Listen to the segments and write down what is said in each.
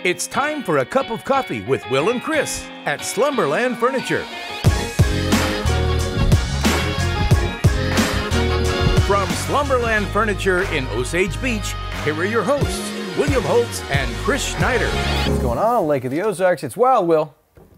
It's time for a cup of coffee with Will and Chris at Slumberland Furniture. From Slumberland Furniture in Osage Beach, here are your hosts, William Holtz and Chris Schneider. What's going on, Lake of the Ozarks? It's Wild Will.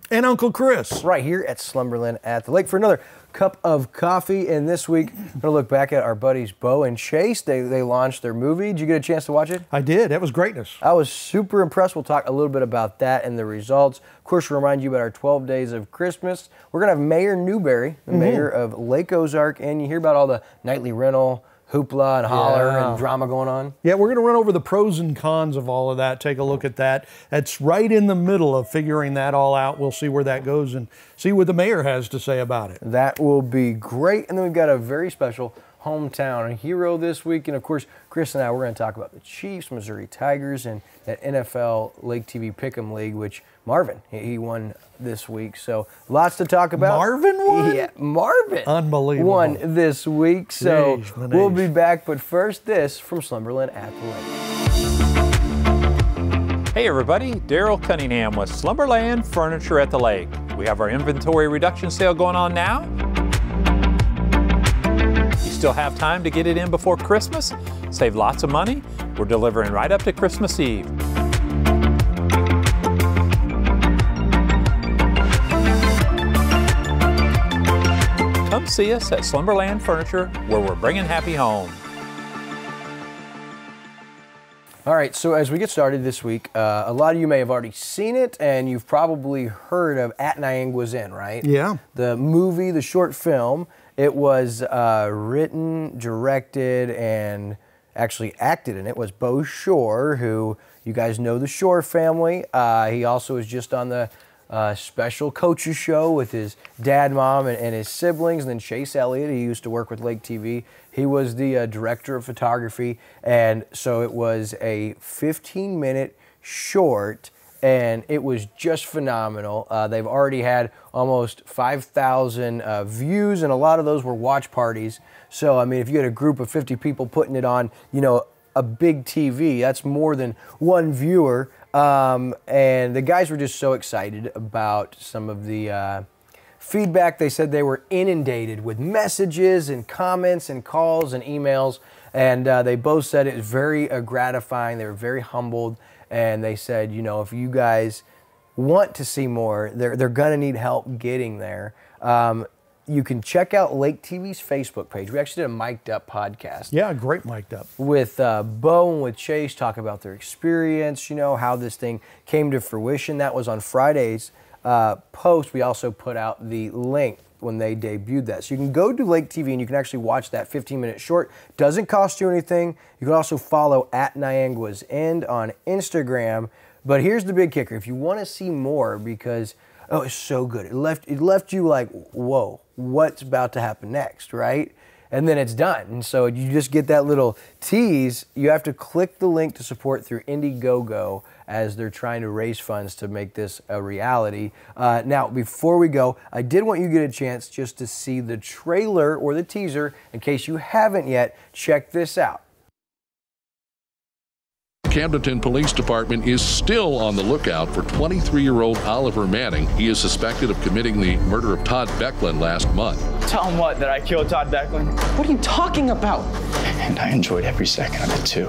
And Uncle Chris. Right here at Slumberland at the lake for another cup of coffee. And this week, I'm going to look back at our buddies Bo and Chase. They launched their movie. Did you get a chance to watch it? I did. That was greatness. I was super impressed. We'll talk a little bit about that and the results. Of course, we'll remind you about our 12 Days of Christmas. We're going to have Mayor Newberry, the mayor of Lake Ozark, and you hear about all the nightly rental hoopla and holler and drama going on. Yeah, we're going to run over the pros and cons of all of that, take a look at that. It's right in the middle of figuring that all out. We'll see where that goes and see what the mayor has to say about it. That will be great. And then we've got a very special hometown hero this week. And of course, Chris and I, we're going to talk about the Chiefs, Missouri Tigers, and that NFL Lake TV Pick'em League, which Marvin, he won this week. So lots to talk about. Marvin won? Yeah, Marvin. Unbelievable. Won this week. So Jeez, we'll be back. But first, this from Slumberland at the Lake. Hey everybody, Daryl Cunningham with Slumberland Furniture at the Lake. We have our inventory reduction sale going on now. You still have time to get it in before Christmas. Save lots of money. We're delivering right up to Christmas Eve. Come see us at Slumberland Furniture, where we're bringing happy home. All right, so as we get started this week, a lot of you may have already seen it, and you've probably heard of At Nianguas Inn, right? Yeah. The movie, the short film. It was written, directed, and actually acted in it was Bo Shore, who you guys know the Shore family. He also was just on the special coaches show with his dad, mom, and his siblings. And then Chase Elliott, he used to work with Lake TV. He was the director of photography. And so it was a 15-minute short, and it was just phenomenal. They've already had almost 5,000 views, and a lot of those were watch parties. So, I mean, if you had a group of 50 people putting it on, you know, a big TV, that's more than one viewer. And the guys were just so excited about some of the feedback. They said they were inundated with messages and comments and calls and emails. And they both said it was very gratifying. They were very humbled. And they said, you know, if you guys want to see more, they're going to need help getting there. You can check out Lake TV's Facebook page. We actually did a Mic'd Up podcast. Yeah, great Mic'd Up. With Bo and with Chase, talk about their experience, you know, how this thing came to fruition. That was on Friday's post. We also put out the link when they debuted that. So you can go to Lake TV and you can actually watch that 15-minute short. Doesn't cost you anything. You can also follow at Nianguas Inn on Instagram. But here's the big kicker. If you want to see more, because oh, it's so good. It left you like, whoa, what's about to happen next, right? And then it's done. And so you just get that little tease. You have to click the link to support through Indiegogo as they're trying to raise funds to make this a reality. Now, before we go, I did want you to get a chance just to see the trailer or the teaser. In case you haven't yet, check this out. Camdenton Police Department is still on the lookout for 23-year-old Oliver Manning. He is suspected of committing the murder of Todd Becklin last month. Tell him what, that I killed Todd Becklin? What are you talking about? And I enjoyed every second of it, too.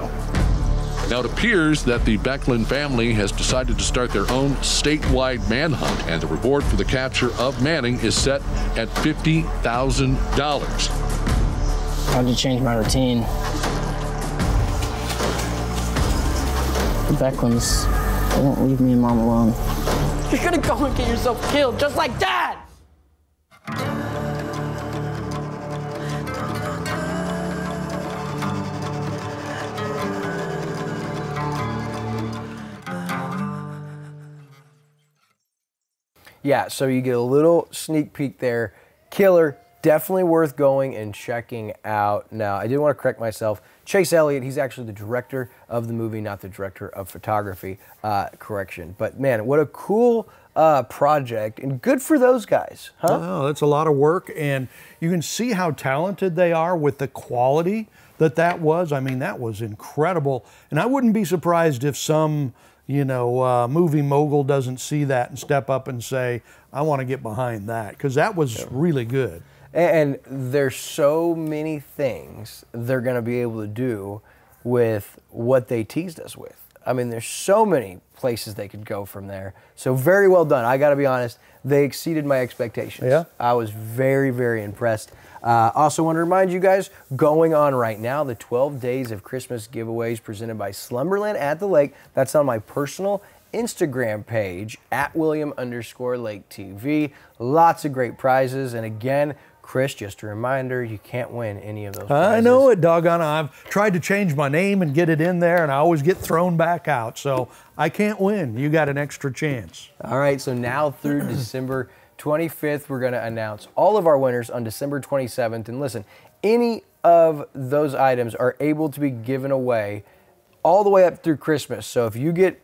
Now, it appears that the Becklin family has decided to start their own statewide manhunt, and the reward for the capture of Manning is set at $50,000. How'd you change my routine? The Becklins, they won't leave me and Mom alone. You're gonna go and get yourself killed, just like Dad! Yeah, so you get a little sneak peek there. Killer, definitely worth going and checking out. Now, I did want to correct myself. Chase Elliott, he's actually the director of the movie, not the director of photography. Correction. But man, what a cool project, and good for those guys, huh? Oh, that's a lot of work, and you can see how talented they are with the quality that was. I mean, that was incredible, and I wouldn't be surprised if some movie mogul doesn't see that and step up and say, I want to get behind that, because that was really good. And there's so many things they're going to be able to do with what they teased us with. I mean, there's so many places they could go from there. So very well done. I got to be honest, they exceeded my expectations. Yeah. I was very, very impressed. Also want to remind you guys, going on right now, the 12 Days of Christmas giveaways presented by Slumberland at the Lake. That's on my personal Instagram page, at William_LakeTV. Lots of great prizes. And again, Chris, just a reminder, you can't win any of those prizes. I know it, doggone. I've tried to change my name and get it in there, and I always get thrown back out. So I can't win. You got an extra chance. All right, so now through December 25th, we're going to announce all of our winners on December 27th. And listen, any of those items are able to be given away all the way up through Christmas. So if you get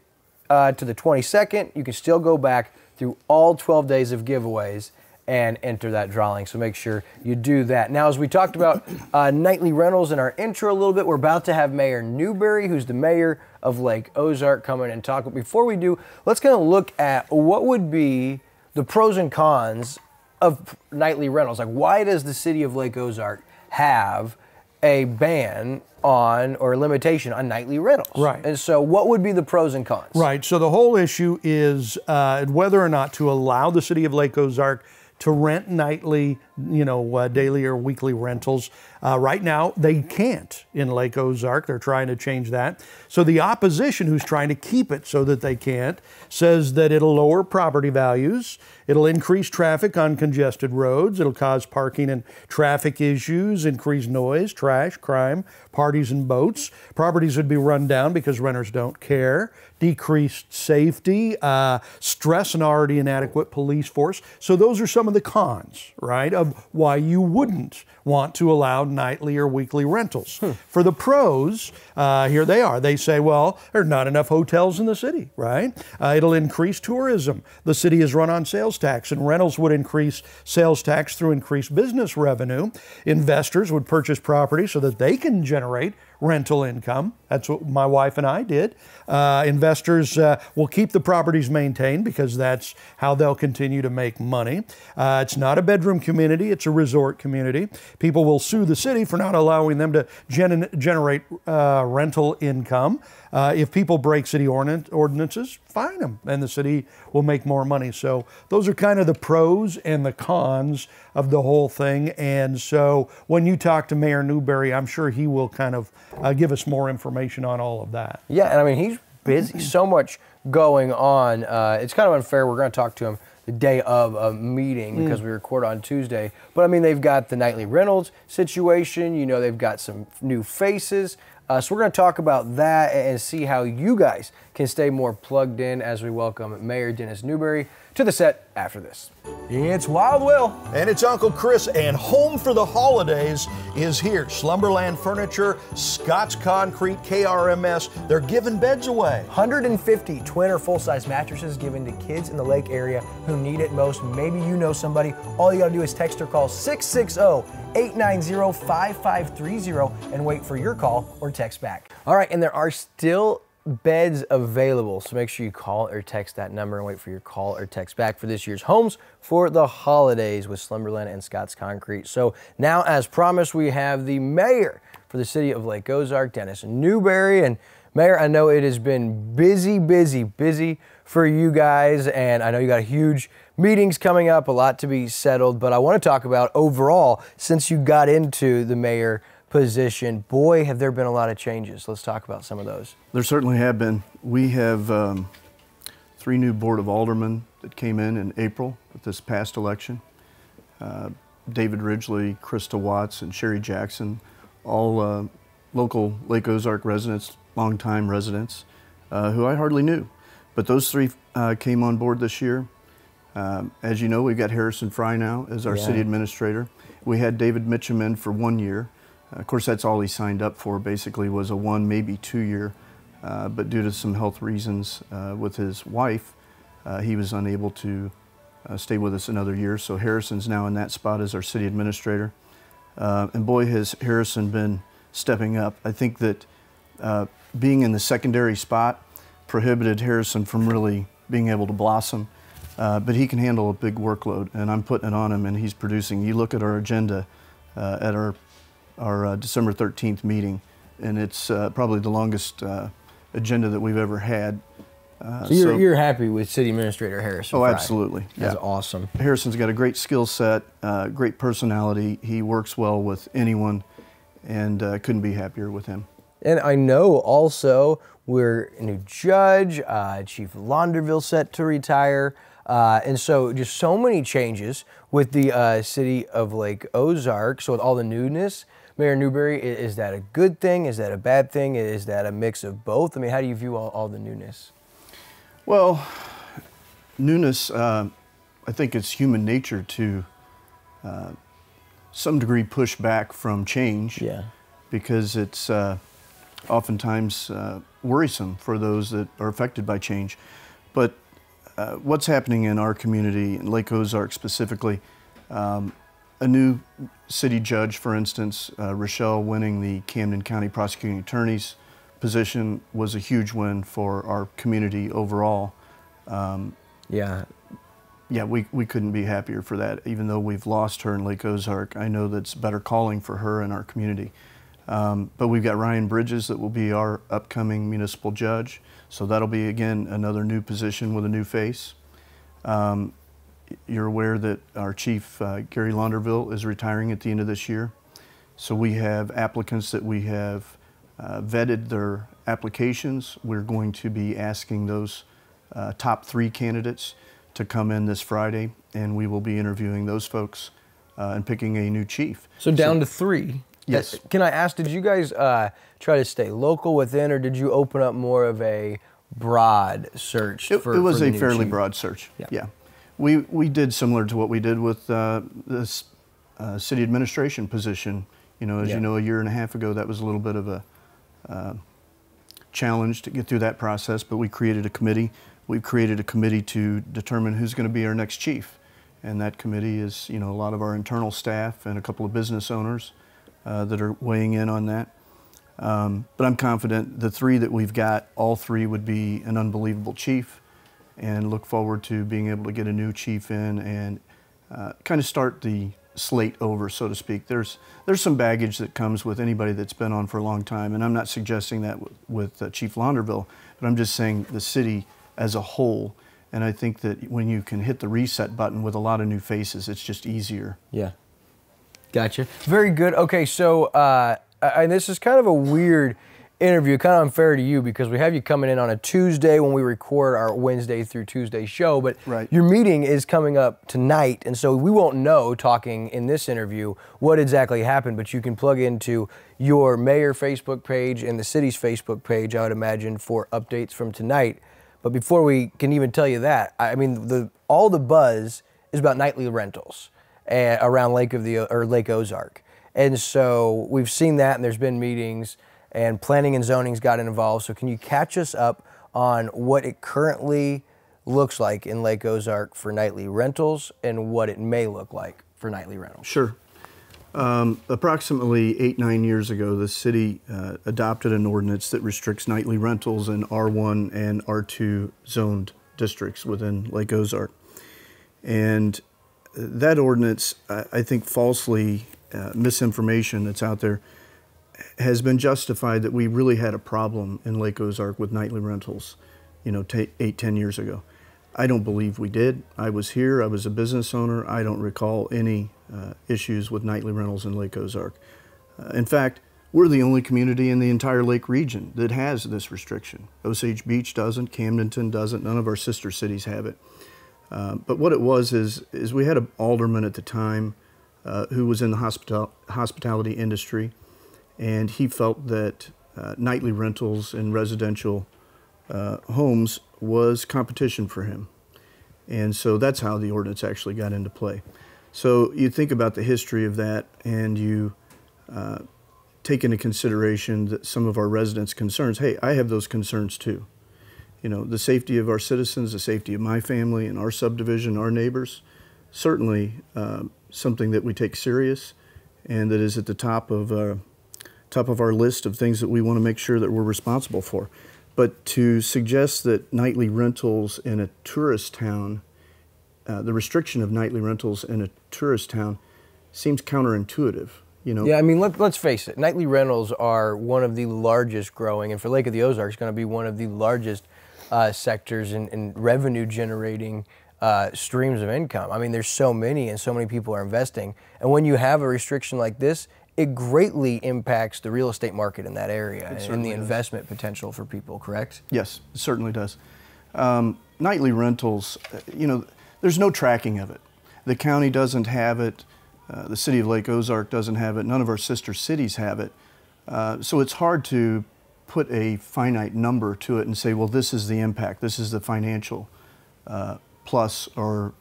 to the 22nd, you can still go back through all 12 days of giveaways and enter that drawing. So make sure you do that. Now, as we talked about nightly rentals in our intro a little bit, we're about to have Mayor Newberry, who's the mayor of Lake Ozark, come in and talk. But before we do, let's kind of look at what would be the pros and cons of nightly rentals. Like, why does the city of Lake Ozark have a ban on or limitation on nightly rentals? Right. And so what would be the pros and cons? Right. So the whole issue is whether or not to allow the city of Lake Ozark to rent nightly, daily or weekly rentals. Right now, they can't in Lake Ozark. They're trying to change that. So the opposition, who's trying to keep it so that they can't, says that it'll lower property values, it'll increase traffic on congested roads, it'll cause parking and traffic issues, increase noise, trash, crime, parties and boats. Properties would be run down because renters don't care, decreased safety, stress an already inadequate police force. So those are some of the cons, right, of why you wouldn't want to allow nightly or weekly rentals. For the pros, here they are. They say, well, there are not enough hotels in the city, right? It'll increase tourism. The city is run on sales tax, and rentals would increase sales tax through increased business revenue. Investors would purchase property so that they can generate rental income. That's what my wife and I did. Investors will keep the properties maintained because that's how they'll continue to make money. It's not a bedroom community, it's a resort community. People will sue the city for not allowing them to generate rental income. If people break city ordinances, fine them, and the city will make more money. So those are kind of the pros and the cons of the whole thing. And so when you talk to Mayor Newberry, I'm sure he will kind of give us more information on all of that. Yeah, and I mean, he's busy, so much going on. It's kind of unfair. We're going to talk to him the day of a meeting because we record on Tuesday. But I mean, they've got the nightly rentals situation. They've got some new faces. So we're going to talk about that and see how you guys can stay more plugged in as we welcome Mayor Dennis Newberry to the set after this. It's Wild Will. And it's Uncle Chris, and home for the holidays is here. Slumberland Furniture, Scott's Concrete, KRMS, they're giving beds away. 150 twin or full-size mattresses given to kids in the Lake area who need it most. Maybe you know somebody. All you got to do is text or call 660-890-5530 and wait for your call or text back. All right, and there are still beds available, so make sure you call or text that number and wait for your call or text back for this year's Homes for the Holidays with Slumberland and Scott's Concrete. So now, as promised, we have the mayor for the city of Lake Ozark, Dennis Newberry. And Mayor, I know it has been busy for you guys, and I know you got huge meetings coming up, a lot to be settled, but I want to talk about overall, since you got into the mayor position, boy, have there been a lot of changes. Let's talk about some of those. There certainly have been. We have 3 new Board of Aldermen that came in April with this past election. David Ridgely, Krista Watts, and Sherry Jackson, all local Lake Ozark residents, longtime residents, who I hardly knew. But those 3 came on board this year. As you know, we've got Harrison Fry now as our city administrator. We had David Mitchum in for 1 year. Of course, that's all he signed up for, basically, was a 1, maybe 2 year. But due to some health reasons with his wife, he was unable to stay with us another year. So Harrison's now in that spot as our city administrator. And boy, has Harrison been stepping up. I think that being in the secondary spot prohibited Harrison from really being able to blossom. But he can handle a big workload, and I'm putting it on him, and he's producing. You look at our agenda at our December 13th meeting, and it's probably the longest agenda that we've ever had. So you're happy with City Administrator Harrison? Oh, absolutely. That's yeah. awesome. Harrison's got a great skill set, great personality. He works well with anyone, and couldn't be happier with him. And I know also we're a new judge, Chief Launderville set to retire. And so just so many changes with the city of Lake Ozark. So with all the newness, Mayor Newberry, is that a good thing? Is that a bad thing? Is that a mix of both? I mean, how do you view all the newness? Well, newness, I think it's human nature to some degree push back from change. Yeah. Because it's oftentimes worrisome for those that are affected by change. But what's happening in our community, in Lake Ozark specifically, a new city judge, for instance, Rochelle winning the Camden County Prosecuting Attorney's position was a huge win for our community overall. Yeah. Yeah, we couldn't be happier for that. Even though we've lost her in Lake Ozark, I know that's better calling for her and our community. But we've got Ryan Bridges that will be our upcoming municipal judge. So that'll be, again, another new position with a new face. You're aware that our chief, Gary Launderville, is retiring at the end of this year. So we have applicants that we have vetted their applications. We're going to be asking those top 3 candidates to come in this Friday, and we will be interviewing those folks and picking a new chief. So down to 3? Yes. Can I ask, did you guys try to stay local within, or did you open up more of a broad search? It was a fairly broad search, yeah. We did similar to what we did with this city administration position. You know, as you know, a year and a half ago, that was a little bit of a challenge to get through that process, but we created a committee. We've created a committee to determine who's going to be our next chief. And that committee is, you know, a lot of our internal staff and a couple of business owners that are weighing in on that. But I'm confident the 3 that we've got, all 3 would be an unbelievable chief, and look forward to being able to get a new chief in and kind of start the slate over, so to speak. There's some baggage that comes with anybody that's been on for a long time, and I'm not suggesting that with Chief Launderville, but I'm just saying the city as a whole. And I think that when you can hit the reset button with a lot of new faces, it's just easier. Yeah. Gotcha. Very good. Okay, so and this is kind of a weird interview, kind of unfair to you, because we have you coming in on a Tuesday when we record our Wednesday through Tuesday show, but your meeting is coming up tonight, and so we won't know, talking in this interview, what exactly happened, but you can plug into your mayor Facebook page and the city's Facebook page, I would imagine, for updates from tonight. But before we can even tell you that, I mean, all the buzz is about nightly rentals around Lake Ozark. And so we've seen that, and there's been meetings, and planning and zoning's got involved. So can you catch us up on what it currently looks like in Lake Ozark for nightly rentals and what it may look like for nightly rentals? Sure. Approximately 8-9 years ago, the city adopted an ordinance that restricts nightly rentals in R1 and R2 zoned districts within Lake Ozark. And that ordinance, I think falsely, misinformation that's out there, has been justified that we really had a problem in Lake Ozark with nightly rentals, 8-10 years ago. I don't believe we did. I was here, I was a business owner. I don't recall any issues with nightly rentals in Lake Ozark. In fact, we're the only community in the entire lake region that has this restriction. Osage Beach doesn't, Camdenton doesn't, none of our sister cities have it. But what it was is we had an alderman at the time who was in the hospitality industry, and he felt that nightly rentals in residential homes was competition for him. And so that's how the ordinance actually got into play. So you think about the history of that, and you take into consideration that some of our residents' concerns. Hey, I have those concerns too. The safety of our citizens, the safety of my family and our subdivision, our neighbors, certainly something that we take serious, and that is at the top of our list of things that we want to make sure that we're responsible for. But to suggest that nightly rentals in a tourist town, the restriction of nightly rentals in a tourist town seems counterintuitive. You know? Yeah, I mean, let's face it. Nightly rentals are one of the largest growing, and for Lake of the Ozarks, going to be one of the largest sectors in revenue generating streams of income. I mean, there's so many, and so many people are investing. And when you have a restriction like this, it greatly impacts the real estate market in that area and the investment potential for people, correct? Yes, it certainly does. Nightly rentals, you know, there's no tracking of it. The county doesn't have it. The city of Lake Ozark doesn't have it. None of our sister cities have it. So it's hard to put a finite number to it and say, well, this is the impact. This is the financial plus or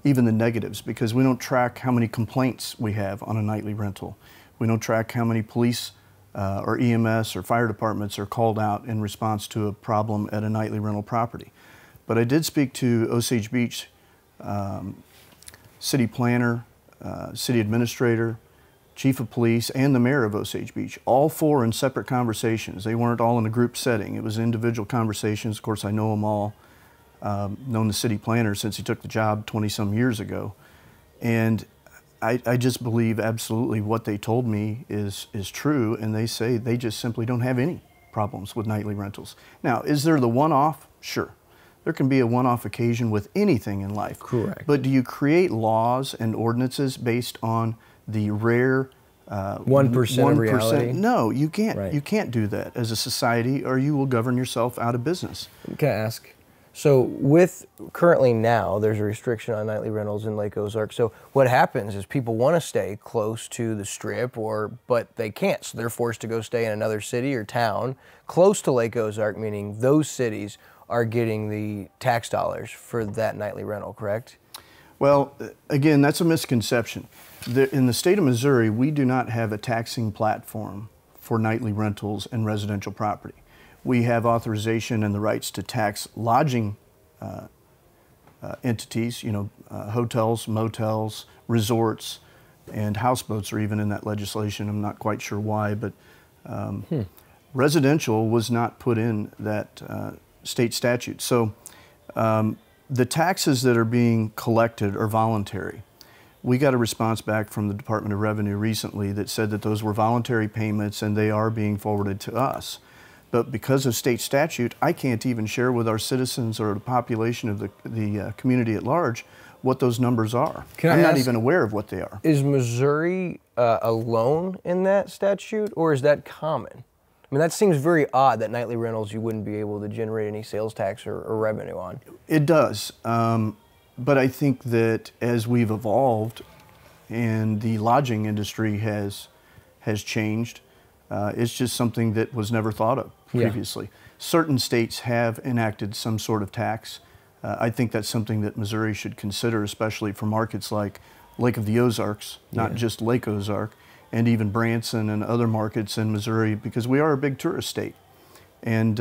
even the negatives, because we don't track how many complaints we have on a nightly rental. We don't track how many police or EMS or fire departments are called out in response to a problem at a nightly rental property. But I did speak to Osage Beach city planner, city administrator, chief of police, and the mayor of Osage Beach, all four in separate conversations. They weren't all in a group setting. It was individual conversations. Of course, I know them all. Known the city planner since he took the job 20-some years ago. And I just believe absolutely what they told me is true, and they say they just simply don't have any problems with nightly rentals. Now, is there the one-off? Sure. There can be a one-off occasion with anything in life. Correct. But do you create laws and ordinances based on the rare 1% of reality? No, you can't. Right. You can't do that as a society, or you will govern yourself out of business. Can I ask? So with currently now, there's a restriction on nightly rentals in Lake Ozark. So what happens is people want to stay close to the strip, but they can't. So they're forced to go stay in another city or town close to Lake Ozark, meaning those cities are getting the tax dollars for that nightly rental, correct? Well, again, that's a misconception. In the state of Missouri, we do not have a taxing platform for nightly rentals and residential property. We have authorization and the rights to tax lodging entities, hotels, motels, resorts, and houseboats are even in that legislation. I'm not quite sure why, but residential was not put in that state statute. So the taxes that are being collected are voluntary. We got a response back from the Department of Revenue recently that said that those were voluntary payments and they are being forwarded to us. But because of state statute, I can't even share with our citizens or the population of the community at large what those numbers are. I'm not even aware of what they are. Is Missouri alone in that statute, or is that common? I mean, that seems very odd that nightly rentals you wouldn't be able to generate any sales tax or revenue on. It does. But I think that as we've evolved and the lodging industry has changed, it's just something that was never thought of previously. Yeah. Certain states have enacted some sort of tax. I think that's something that Missouri should consider, especially for markets like Lake of the Ozarks, not just Lake Ozark, and even Branson and other markets in Missouri, because we are a big tourist state. And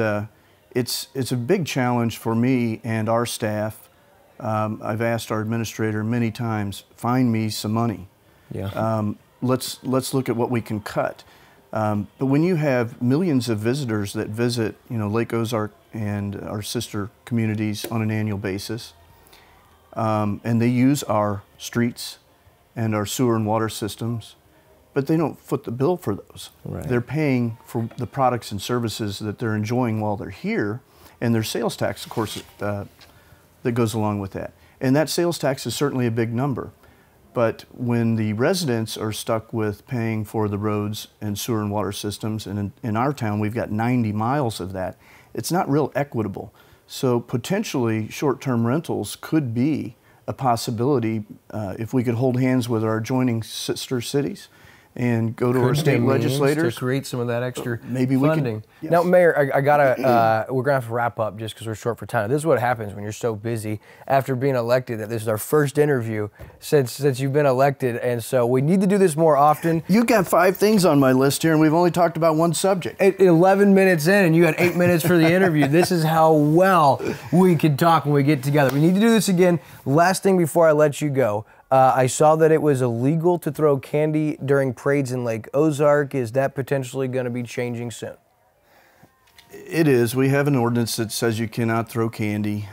it's a big challenge for me and our staff. I've asked our administrator many times, find me some money. Yeah. Let's look at what we can cut. But when you have millions of visitors that visit, Lake Ozark and our sister communities on an annual basis, and they use our streets and our sewer and water systems, but they don't foot the bill for those. Right. They're paying for the products and services that they're enjoying while they're here, and their sales tax, of course, that goes along with that. And that sales tax is certainly a big number. But when the residents are stuck with paying for the roads and sewer and water systems, and in our town we've got 90 miles of that, it's not real equitable. So potentially short-term rentals could be a possibility if we could hold hands with our adjoining sister cities and go to our state legislators to create some of that extra maybe funding. We could, yes. Now, Mayor, I gotta we're gonna have to wrap up just because we're short for time. This is what happens when you're so busy after being elected. That this is our first interview since you've been elected, and so we need to do this more often. You got 5 things on my list here, and we've only talked about one subject. 11 minutes in, and you had 8 minutes for the interview. This is how well we can talk when we get together. We need to do this again. Last thing before I let you go. I saw that it was illegal to throw candy during parades in Lake Ozark. Is that potentially going to be changing soon? It is. We have an ordinance that says you cannot throw candy.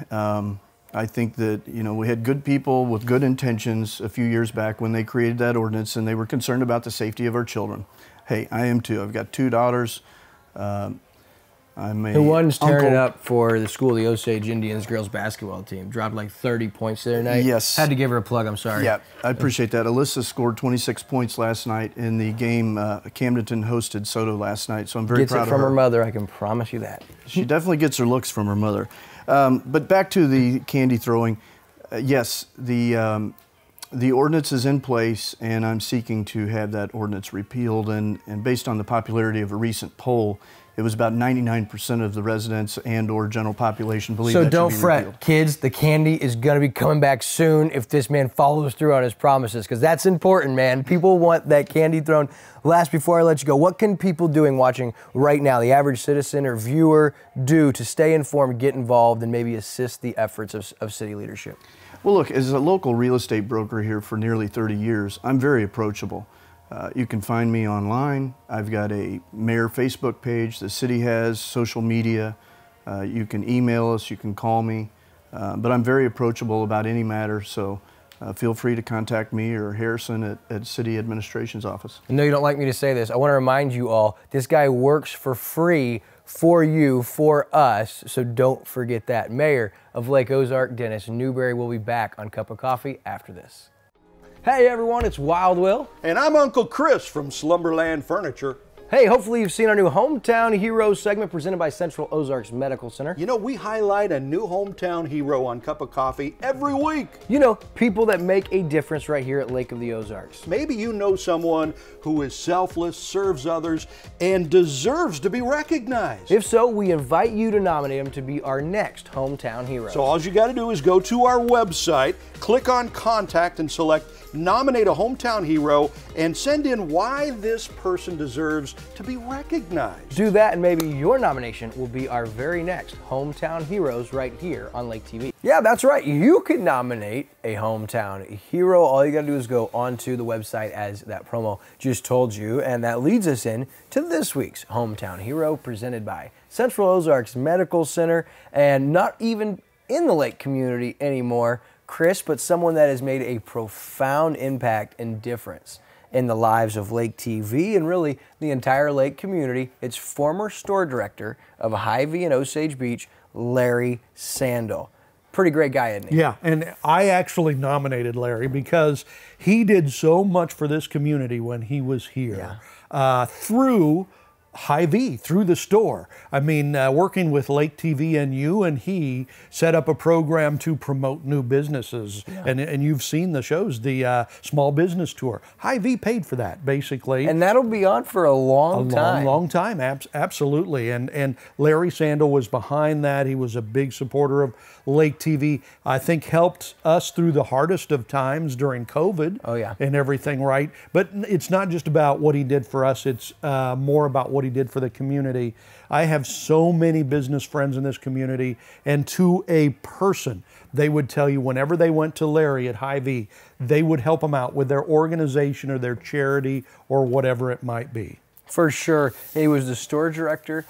I think that, we had good people with good intentions a few years back when they created that ordinance, and they were concerned about the safety of our children. Hey, I am too. I've got 2 daughters. I'm a The one's tearing it uncle. up for the school, the Osage Indians girls basketball team. Dropped like 30 points the other night. Yes. Had to give her a plug, I'm sorry. Yeah, I appreciate that. Alyssa scored 26 points last night in the game. Camdenton hosted Soto last night, so I'm very Gets proud it of from her. her mother, I can promise you that. She definitely gets her looks from her mother. But back to the candy throwing. Yes, the ordinance is in place, and I'm seeking to have that ordinance repealed. And based on the popularity of a recent poll, it was about 99% of the residents and/or general population believe that So should don't be fret, repealed. kids. The candy is going to be coming back soon if this man follows through on his promises, because that's important, man. People want that candy thrown. Last, before I let you go, what can people doing watching right now, the average citizen or viewer, do to stay informed, get involved, and maybe assist the efforts of city leadership? Well, look, as a local real estate broker here for nearly 30 years, I'm very approachable. You can find me online. I've got a mayor Facebook page. The city has social media. You can email us. You can call me. But I'm very approachable about any matter, so feel free to contact me or Harrison at City Administration's office. I know you don't like me to say this. I want to remind you all, this guy works for free for you, for us, so don't forget that. Mayor of Lake Ozark, Dennis Newberry, will be back on Cup of Coffee after this. Hey everyone, it's Wild Will. And I'm Uncle Chris from Slumberland Furniture. Hey, hopefully you've seen our new Hometown Heroes segment presented by Central Ozarks Medical Center. You know, we highlight a new hometown hero on Cup of Coffee every week. You know, people that make a difference right here at Lake of the Ozarks. Maybe you know someone who is selfless, serves others, and deserves to be recognized. If so, we invite you to nominate them to be our next Hometown Hero. So all you got to do is go to our website, click on Contact, and select Nominate a Hometown Hero, and send in why this person deserves to be recognized. Do that, and maybe your nomination will be our very next Hometown Heroes right here on Lake TV. Yeah, that's right. You can nominate a Hometown Hero. All you got to do is go onto the website as that promo just told you, and that leads us in to this week's Hometown Hero presented by Central Ozarks Medical Center, and not even in the Lake community anymore, Chris, but someone that has made a profound impact and difference in the lives of Lake TV and really the entire Lake community. It's former store director of Hy-Vee and Osage Beach, Larry Sandel. Pretty great guy, isn't he? Yeah, and I actually nominated Larry because he did so much for this community when he was here through Hy-Vee, through the store. I mean, working with Lake TV and you and he set up a program to promote new businesses. And you've seen the shows, the small business tour. Hy-Vee paid for that, basically. And that'll be on for a long time. Long time, absolutely. And Larry Sandel was behind that. He was a big supporter of Lake TV. I think helped us through the hardest of times during COVID. Oh, yeah. And everything, right? But it's not just about what he did for us. It's more about what he did for the community. I have so many business friends in this community, and to a person, they would tell you whenever they went to Larry at Hy-Vee, they would help them out with their organization or their charity or whatever it might be. For sure. He was the store director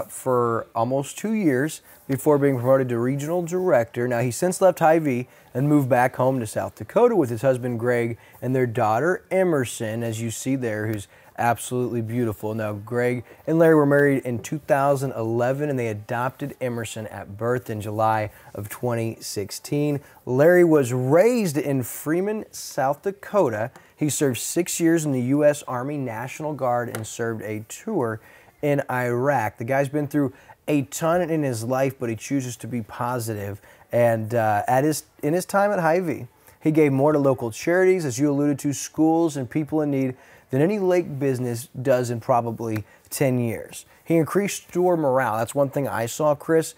for almost 2 years before being promoted to regional director. Now, he's since left Hy-Vee and moved back home to South Dakota with his husband, Greg, and their daughter, Emerson, as you see there, who's absolutely beautiful. Now, Greg and Larry were married in 2011, and they adopted Emerson at birth in July of 2016. Larry was raised in Freeman, South Dakota. He served 6 years in the U.S. Army National Guard and served a tour in Iraq. The guy's been through a ton in his life, but he chooses to be positive. And in his time at Hy-Vee, he gave more to local charities, as you alluded to, schools and people in need, than any Lake business does in probably 10 years. He increased store morale. That's one thing I saw, Chris,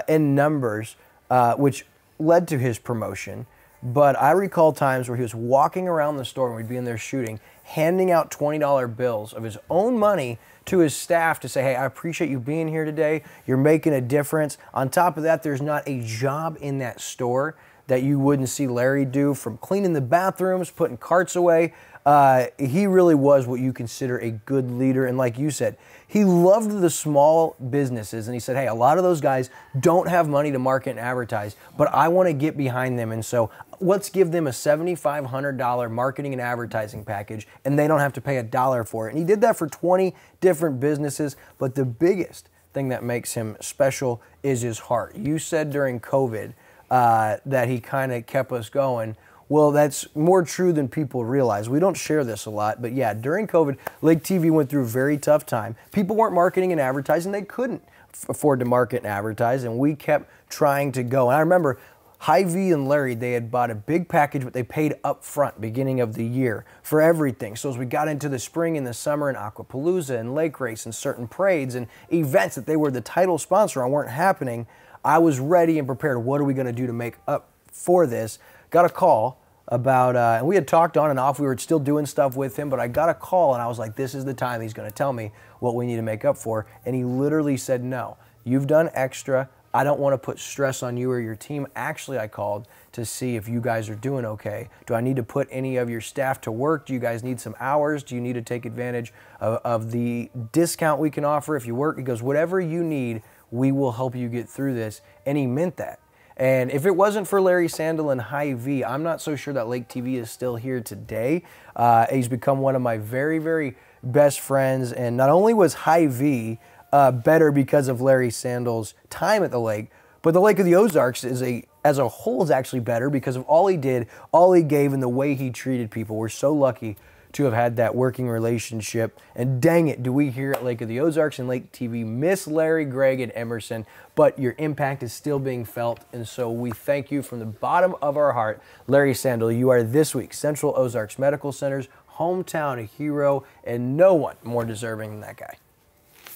in numbers, which led to his promotion. But I recall times where he was walking around the store when we'd be in there shooting, handing out $20 bills of his own money to his staff to say, hey, I appreciate you being here today. You're making a difference. On top of that, there's not a job in that store that you wouldn't see Larry do, from cleaning the bathrooms, putting carts away, he really was what you consider a good leader. And like you said, he loved the small businesses. And he said, hey, a lot of those guys don't have money to market and advertise, but I want to get behind them. And so let's give them a $7,500 marketing and advertising package, and they don't have to pay $1 for it. And he did that for 20 different businesses. But the biggest thing that makes him special is his heart. You said during COVID that he kind of kept us going. Well, that's more true than people realize. We don't share this a lot, but yeah, during COVID, Lake TV went through a very tough time. People weren't marketing and advertising. They couldn't afford to market and advertise, and we kept trying to go. And I remember Hy-Vee and Larry, they had bought a big package, but they paid up front beginning of the year for everything. So as we got into the spring and the summer and Aquapalooza and Lake Race and certain parades and events that they were the title sponsor on weren't happening, I was ready and prepared. What are we going to do to make up for this? Got a call about, and we had talked on and off. We were still doing stuff with him, but I got a call and I was like, this is the time he's going to tell me what we need to make up for. And he literally said, no, you've done extra. I don't want to put stress on you or your team. Actually, I called to see if you guys are doing okay. Do I need to put any of your staff to work? Do you guys need some hours? Do you need to take advantage of the discount we can offer if you work? He goes, whatever you need, we will help you get through this. And he meant that. And if it wasn't for Larry Sandel and Hy-Vee, I'm not so sure that Lake TV is still here today. He's become one of my very, very best friends. And not only was Hy-Vee better because of Larry Sandel's time at the lake, but the Lake of the Ozarks as a whole is actually better because of all he did, all he gave, and the way he treated people. We're so lucky to have had that working relationship. And dang it, do we here at Lake of the Ozarks and Lake TV miss Larry, Greg, and Emerson, but your impact is still being felt, and so we thank you from the bottom of our heart. Larry Sandel, you are this week's Central Ozarks Medical Center's hometown hero, and no one more deserving than that guy.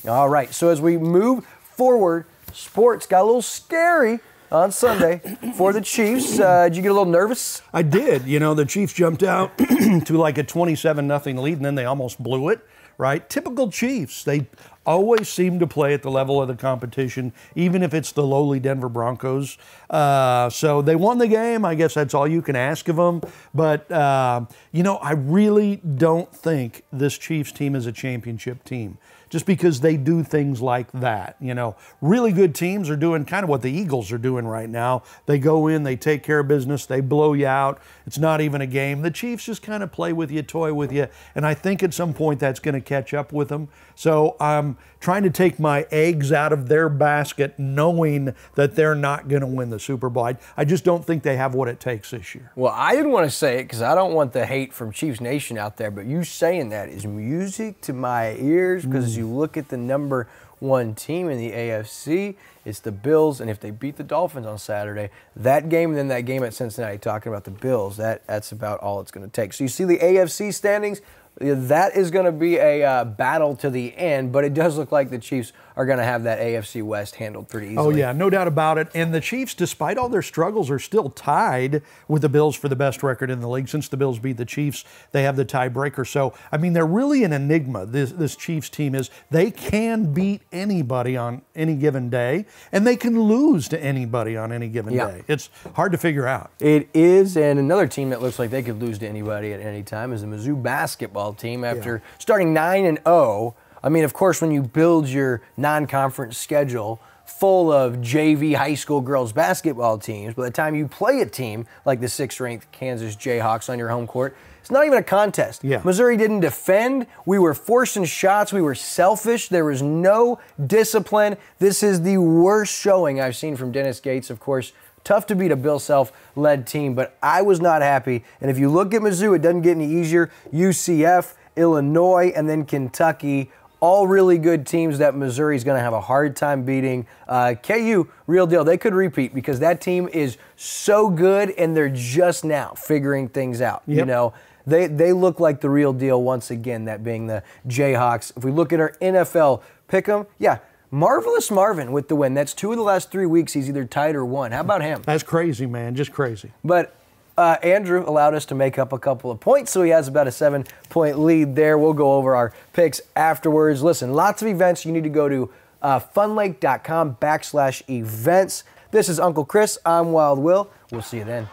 All right, so as we move forward, sports got a little scary on Sunday for the Chiefs. Did you get a little nervous? I did. You know, the Chiefs jumped out to like a 27-0 lead, and then they almost blew it, right? Typical Chiefs. They always seem to play at the level of the competition, even if it's the lowly Denver Broncos. So they won the game. I guess that's all you can ask of them. But, you know, I really don't think this Chiefs team is a championship team, just because they do things like that. You know, really good teams are doing kind of what the Eagles are doing right now. They go in, they take care of business, they blow you out. It's not even a game. The Chiefs just kind of play with you, toy with you, and I think at some point that's going to catch up with them. So I'm trying to take my eggs out of their basket, knowing that they're not going to win the Super Bowl. I just don't think they have what it takes this year. Well, I didn't want to say it because I don't want the hate from Chiefs Nation out there, but you saying that is music to my ears, because you look at the number one team in the AFC, it's the Bills, and if they beat the Dolphins on Saturday, that game and then that game at Cincinnati, talking about the Bills, that's about all it's going to take. So you see the AFC standings, that is going to be a battle to the end, but it does look like the Chiefs are going to have that AFC West handled pretty easily. Oh, yeah, no doubt about it. And the Chiefs, despite all their struggles, are still tied with the Bills for the best record in the league. Since the Bills beat the Chiefs, they have the tiebreaker. So, I mean, they're really an enigma, this Chiefs team is. They can beat anybody on any given day, and they can lose to anybody on any given day. It's hard to figure out. It is, and another team that looks like they could lose to anybody at any time is the Mizzou basketball team after starting 9-0. I mean, of course, when you build your non-conference schedule full of JV high school girls basketball teams, by the time you play a team like the 6th-ranked Kansas Jayhawks on your home court, it's not even a contest. Missouri didn't defend. We were forcing shots. We were selfish. There was no discipline. This is the worst showing I've seen from Dennis Gates. Of course, tough to beat a Bill Self-led team, but I was not happy. And if you look at Mizzou, it doesn't get any easier. UCF, Illinois, and then Kentucky, all really good teams that Missouri's going to have a hard time beating. KU, real deal. They could repeat because that team is so good, and they're just now figuring things out. You know, they look like the real deal once again, that being the Jayhawks. If we look at our NFL pick'em, Marvelous Marvin with the win. That's 2 of the last 3 weeks he's either tied or won. How about him? That's crazy, man. Just crazy. But Andrew allowed us to make up a couple of points, so he has about a 7-point lead there. We'll go over our picks afterwards. Listen, lots of events. You need to go to funlake.com/events. This is Uncle Chris. I'm Wild Will. We'll see you then.